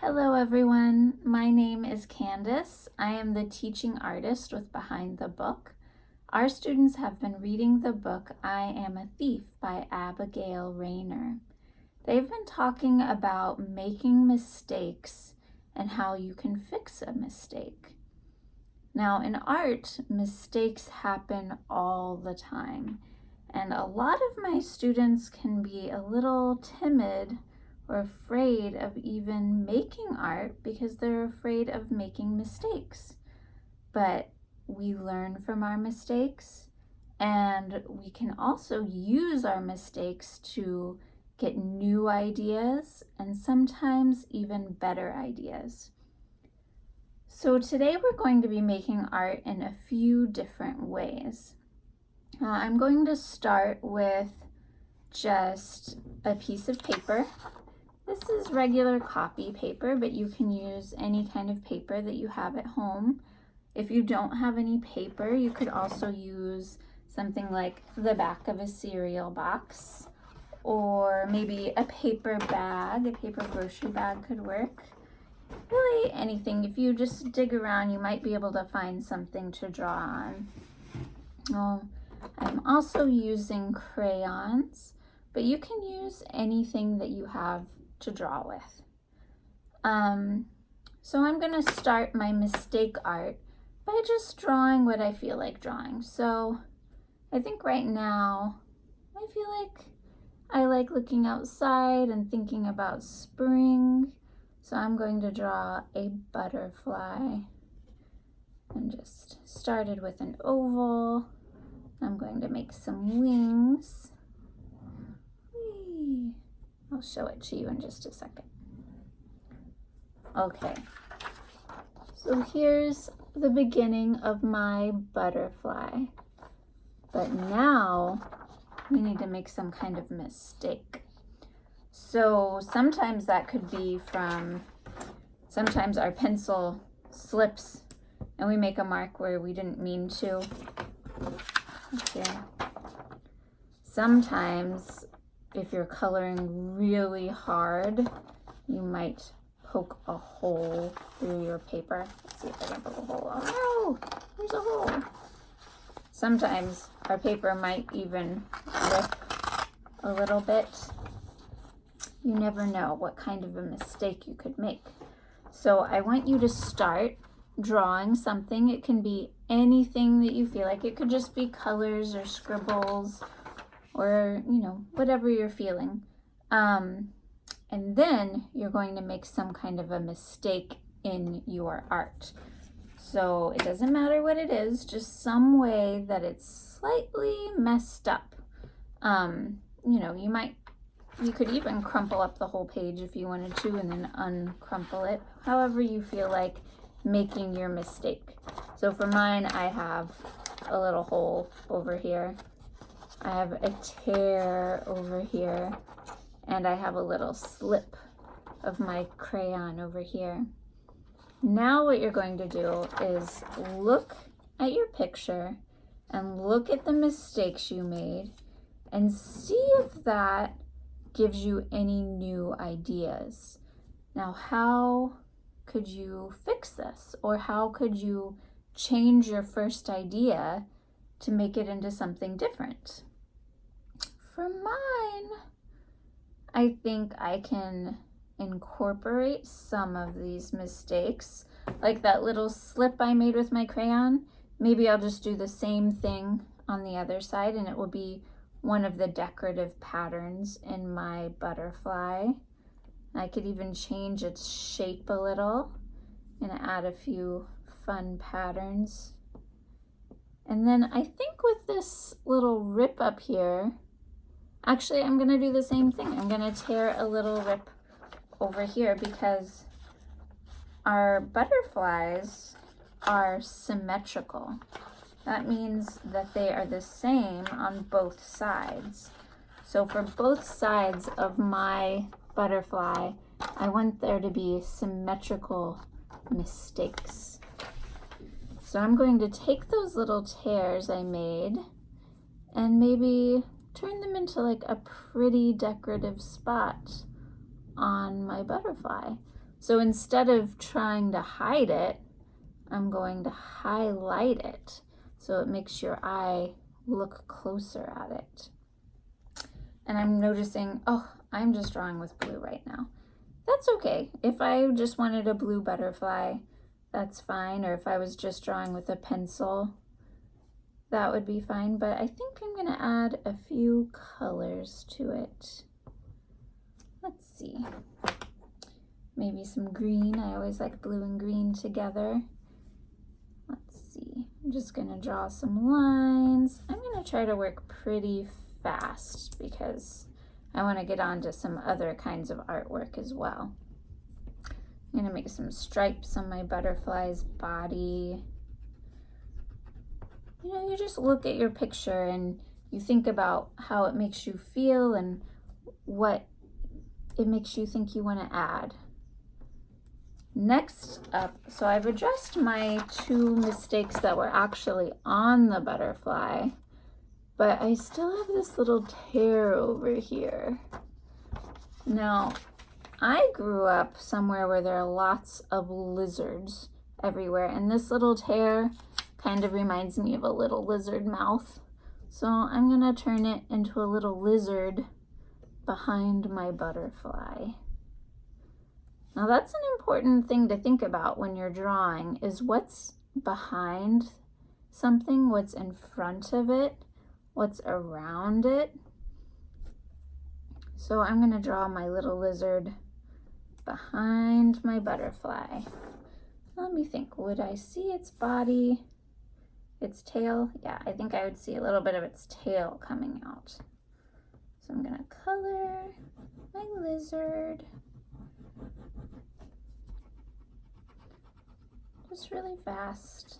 Hello everyone, my name is Candace. I am the teaching artist with Behind the Book. Our students have been reading the book I Am a Thief by Abigail Raynor. They've been talking about making mistakes and how you can fix a mistake. Now in art, mistakes happen all the time, and a lot of my students can be a little timid or afraid of even making art because they're afraid of making mistakes. But we learn from our mistakes, and we can also use our mistakes to get new ideas and sometimes even better ideas. So today we're going to be making art in a few different ways. I'm going to start with just a piece of paper. This is regular copy paper, but you can use any kind of paper that you have at home. If you don't have any paper, you could also use something like the back of a cereal box, or maybe a paper bag. A paper grocery bag could work. Really anything. If you just dig around, you might be able to find something to draw on. I'm also using crayons, but you can use anything that you have to draw with. So I'm going to start my mistake art by just drawing what I feel like drawing. So I think right now I feel like I like looking outside and thinking about spring. So I'm going to draw a butterfly and just started with an oval. I'm going to make some wings. Whee! I'll show it to you in just a second. Okay, so here's the beginning of my butterfly. But now we need to make some kind of mistake. So sometimes that could be sometimes our pencil slips and we make a mark where we didn't mean to. Okay. Sometimes if you're coloring really hard, you might poke a hole through your paper. Let's see if I can poke a hole. Oh no, there's a hole. Sometimes our paper might even rip a little bit. You never know what kind of a mistake you could make. So I want you to start drawing something. It can be anything that you feel like. It could just be colors or scribbles or, whatever you're feeling. And then you're going to make some kind of a mistake in your art. So it doesn't matter what it is, just some way that it's slightly messed up. You could even crumple up the whole page if you wanted to and then uncrumple it, however you feel like making your mistake. So for mine, I have a little hole over here. I have a tear over here, and I have a little slip of my crayon over here. Now what you're going to do is look at your picture and look at the mistakes you made and see if that gives you any new ideas. Now, how could you fix this? Or how could you change your first idea to make it into something different? For mine, I think I can incorporate some of these mistakes, like that little slip I made with my crayon. Maybe I'll just do the same thing on the other side, and it will be one of the decorative patterns in my butterfly. I could even change its shape a little and add a few fun patterns. And then I think with this little rip up here, actually I'm going to do the same thing. I'm going to tear a little rip over here because our butterflies are symmetrical. That means that they are the same on both sides. So for both sides of my butterfly, I want there to be symmetrical mistakes. So I'm going to take those little tears I made and maybe turn them into like a pretty decorative spot on my butterfly. So instead of trying to hide it, I'm going to highlight it so it makes your eye look closer at it. And I'm noticing, oh, I'm just drawing with blue right now. That's okay. If I just wanted a blue butterfly, that's fine. Or if I was just drawing with a pencil, that would be fine. But I think I'm gonna add a few colors to it. Let's see. Maybe some green. I always like blue and green together. Let's see. I'm just gonna draw some lines. I'm gonna try to work pretty fast because I want to get on to some other kinds of artwork as well. I'm gonna make some stripes on my butterfly's body. You know, you just look at your picture and you think about how it makes you feel and what it makes you think you want to add. Next up, so I've addressed my 2 mistakes that were actually on the butterfly, but I still have this little tear over here. Now, I grew up somewhere where there are lots of lizards everywhere, and this little tear kind of reminds me of a little lizard mouth. So I'm gonna turn it into a little lizard behind my butterfly. Now that's an important thing to think about when you're drawing, is what's behind something, what's in front of it, what's around it. So I'm gonna draw my little lizard behind my butterfly. Let me think, would I see its body, its tail? Yeah, I think I would see a little bit of its tail coming out. So I'm gonna color my lizard. Just really fast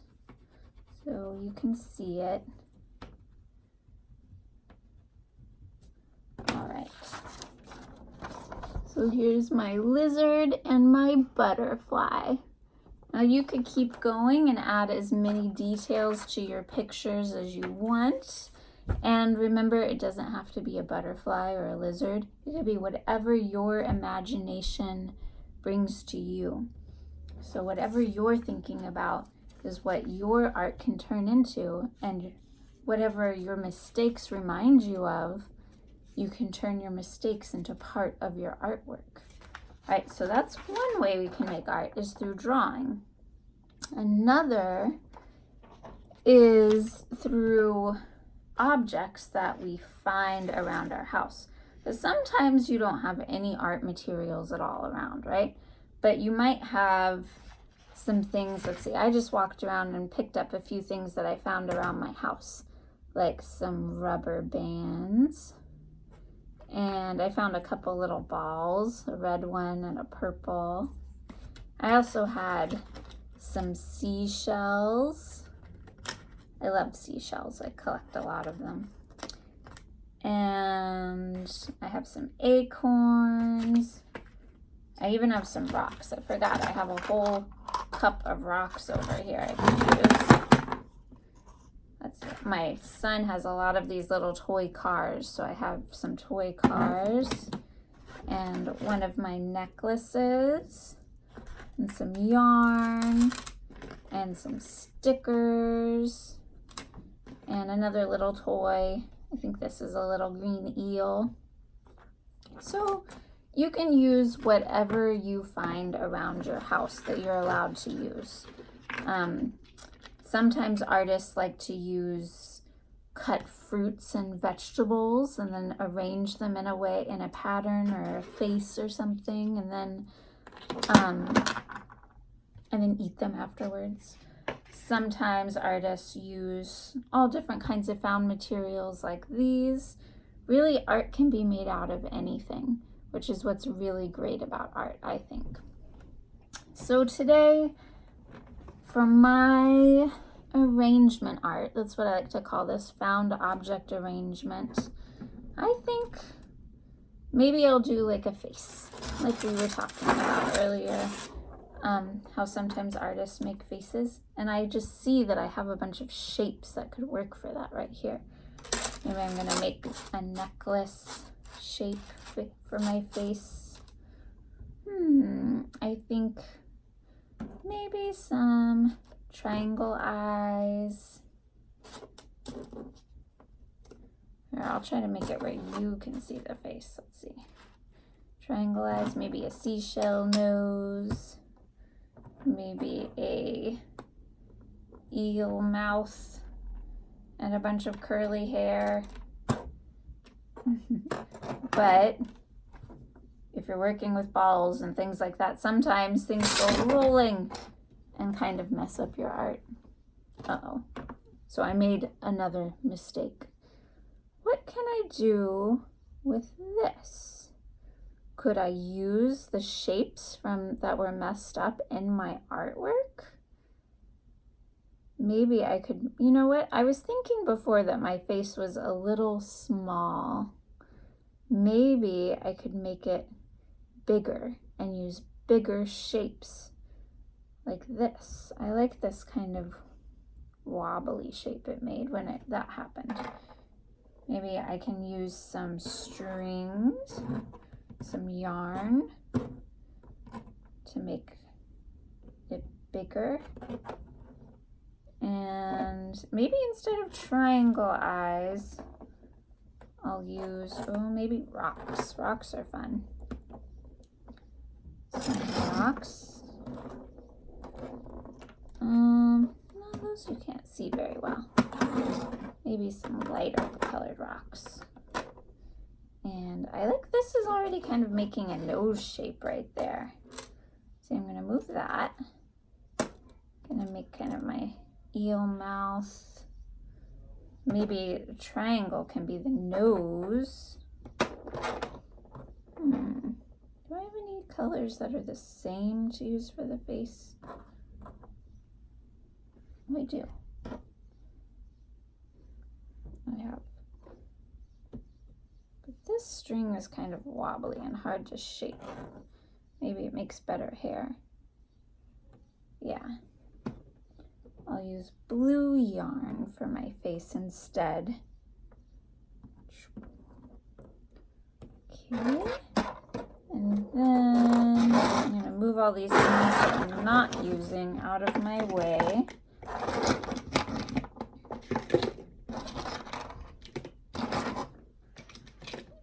so you can see it. All right. So here's my lizard and my butterfly. Now you could keep going and add as many details to your pictures as you want. And remember, it doesn't have to be a butterfly or a lizard. It could be whatever your imagination brings to you. So whatever you're thinking about is what your art can turn into, and whatever your mistakes remind you of, you can turn your mistakes into part of your artwork. All right, so that's one way we can make art, is through drawing. Another is through objects that we find around our house. Because sometimes you don't have any art materials at all around, right? But you might have some things. Let's see, I just walked around and picked up a few things that I found around my house, like some rubber bands. And I found a couple little balls, a red one and a purple. I also had some seashells. I love seashells. I collect a lot of them. And I have some acorns. I even have some rocks. I forgot I have a whole cup of rocks over here I can use. That's it. My son has a lot of these little toy cars, so I have some toy cars and one of my necklaces and some yarn and some stickers and another little toy. I think this is a little green eel. So you can use whatever you find around your house that you're allowed to use. Sometimes artists like to use cut fruits and vegetables and then arrange them in a way, in a pattern or a face or something, and then eat them afterwards. Sometimes artists use all different kinds of found materials like these. Really, art can be made out of anything, which is what's really great about art, I think. So today, for my arrangement art, that's what I like to call this, found object arrangement, I think maybe I'll do like a face, like we were talking about earlier, how sometimes artists make faces, and I just see that I have a bunch of shapes that could work for that right here. Maybe I'm gonna make a necklace shape for my face. I I think maybe some triangle eyes. Here, I'll try to make it where you can see the face. Let's see. Triangle eyes, maybe a seashell nose, maybe a eel mouth, and a bunch of curly hair. But if you're working with balls and things like that, sometimes things go rolling and kind of mess up your art. Uh-oh. So I made another mistake. What can I do with this? Could I use the shapes that were messed up in my artwork? Maybe I could, you know what? I was thinking before that my face was a little small. Maybe I could make it bigger and use bigger shapes like this. I like this kind of wobbly shape it made when that happened. Maybe I can use some strings, some yarn to make it bigger. And maybe instead of triangle eyes, I'll use, maybe rocks. Rocks are fun. Some rocks. No, those you can't see very well. Maybe some lighter colored rocks. And I like this is already kind of making a nose shape right there. So I'm gonna move that. Gonna make kind of my eel mouth. Maybe a triangle can be the nose. Do I have any colors that are the same to use for the face? I do. I have. But this string is kind of wobbly and hard to shape. Maybe it makes better hair. Yeah. I'll use blue yarn for my face instead. Okay. And then I'm going to move all these things that I'm not using out of my way.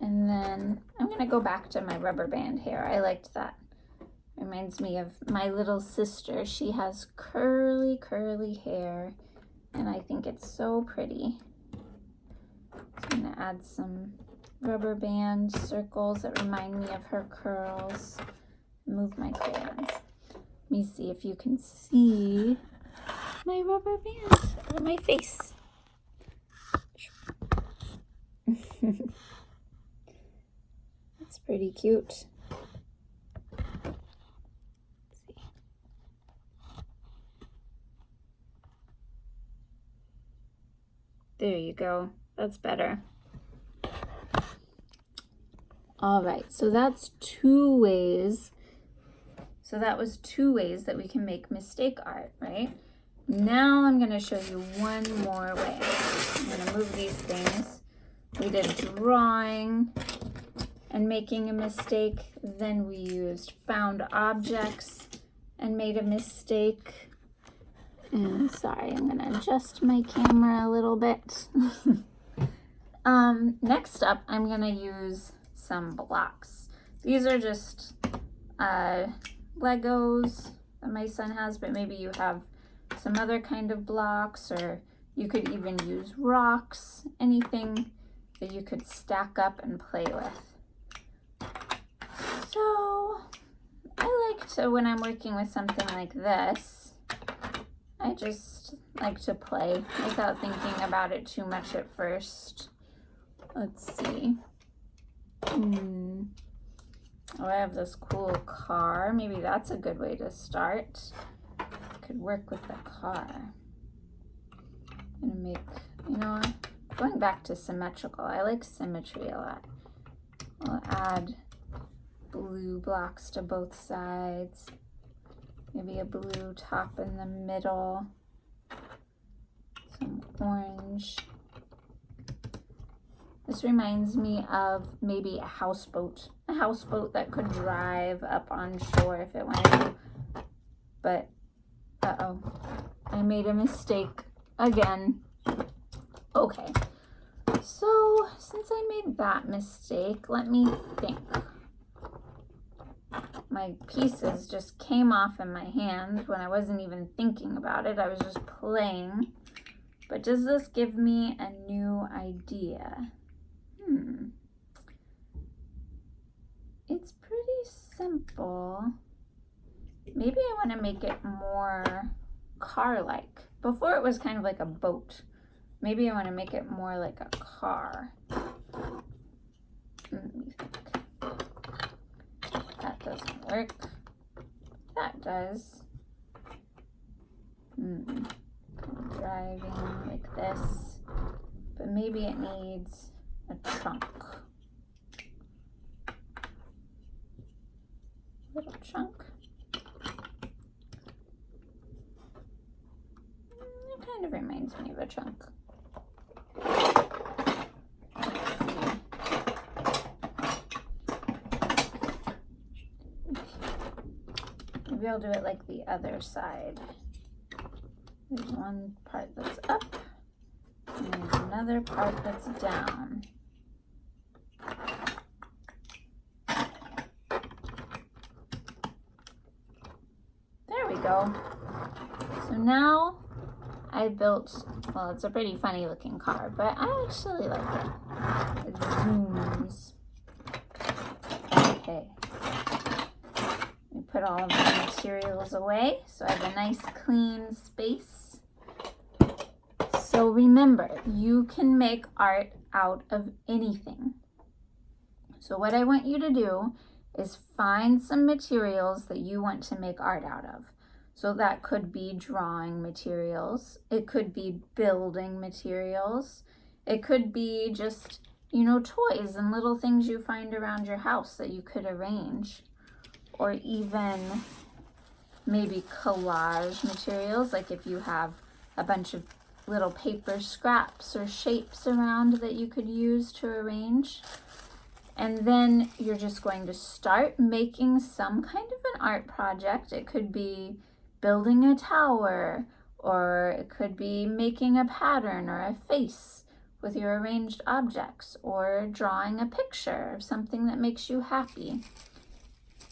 And then I'm going to go back to my rubber band hair. I liked that. Reminds me of my little sister. She has curly, curly hair, and I think it's so pretty. So I'm going to add some rubber band circles that remind me of her curls. Move my crayons. Let me see if you can see my rubber band or my face. That's pretty cute. There you go. That's better. All right, so that's two ways. So that was two ways that we can make mistake art, right? Now I'm gonna show you one more way. I'm gonna move these things. We did drawing and making a mistake. Then we used found objects and made a mistake. And sorry, I'm gonna adjust my camera a little bit. Next up, I'm gonna use some blocks. These are just Legos that my son has, but maybe you have some other kind of blocks, or you could even use rocks, anything that you could stack up and play with. So I like to, when I'm working with something like this, I just like to play without thinking about it too much at first. Let's see. Oh, I have this cool car. Maybe that's a good way to start. Could work with the car. I'm gonna make, you know, going back to symmetrical. I like symmetry a lot. I'll add blue blocks to both sides. Maybe a blue top in the middle. Some orange. This reminds me of maybe a houseboat that could drive up on shore if it wanted to. But, uh-oh, I made a mistake again. Okay, so since I made that mistake, let me think. My pieces just came off in my hand when I wasn't even thinking about it. I was just playing. But does this give me a new idea? It's pretty simple. Maybe I want to make it more car-like. Before it was kind of like a boat. Maybe I want to make it more like a car. Let me think. That doesn't work. That does. Driving like this. But maybe it needs a trunk. Little trunk. It kind of reminds me of a trunk. Let's see. Maybe I'll do it like the other side. There's one part that's up, and there's another part that's down. There we go. So now I built, well, it's a pretty funny looking car, but I actually like it. It zooms. Okay. We put all of my materials away, so I have a nice clean space. So remember, you can make art out of anything. So what I want you to do is find some materials that you want to make art out of. So that could be drawing materials. It could be building materials. It could be just, toys and little things you find around your house that you could arrange. Or even maybe collage materials, like if you have a bunch of little paper scraps or shapes around that you could use to arrange. And then you're just going to start making some kind of an art project. It could be building a tower, or it could be making a pattern or a face with your arranged objects, or drawing a picture of something that makes you happy.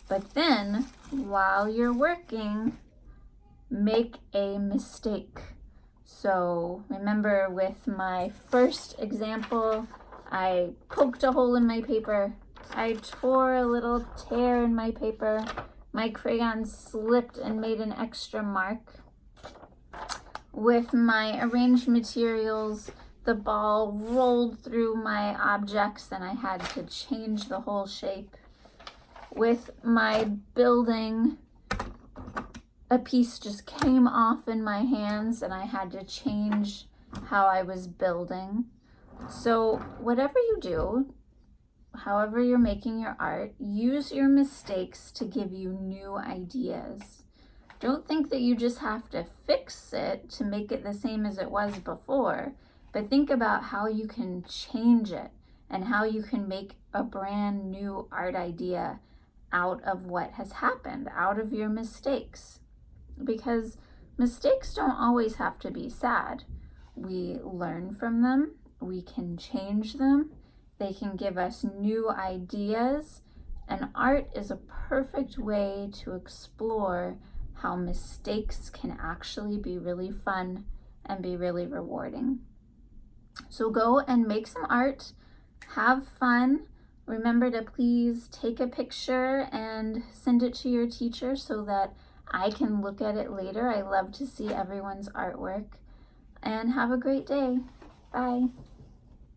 But then, while you're working, make a mistake. So remember with my first example, I poked a hole in my paper. I tore a little tear in my paper. My crayon slipped and made an extra mark. With my arranged materials, the ball rolled through my objects and I had to change the whole shape. With my building, a piece just came off in my hands and I had to change how I was building. So whatever you do, however you're making your art, use your mistakes to give you new ideas. Don't think that you just have to fix it to make it the same as it was before, but think about how you can change it and how you can make a brand new art idea out of what has happened, out of your mistakes. Because mistakes don't always have to be sad. We learn from them, we can change them, they can give us new ideas, and art is a perfect way to explore how mistakes can actually be really fun and be really rewarding. So go and make some art, have fun. Remember to please take a picture and send it to your teacher so that I can look at it later. I love to see everyone's artwork. And have a great day. Bye.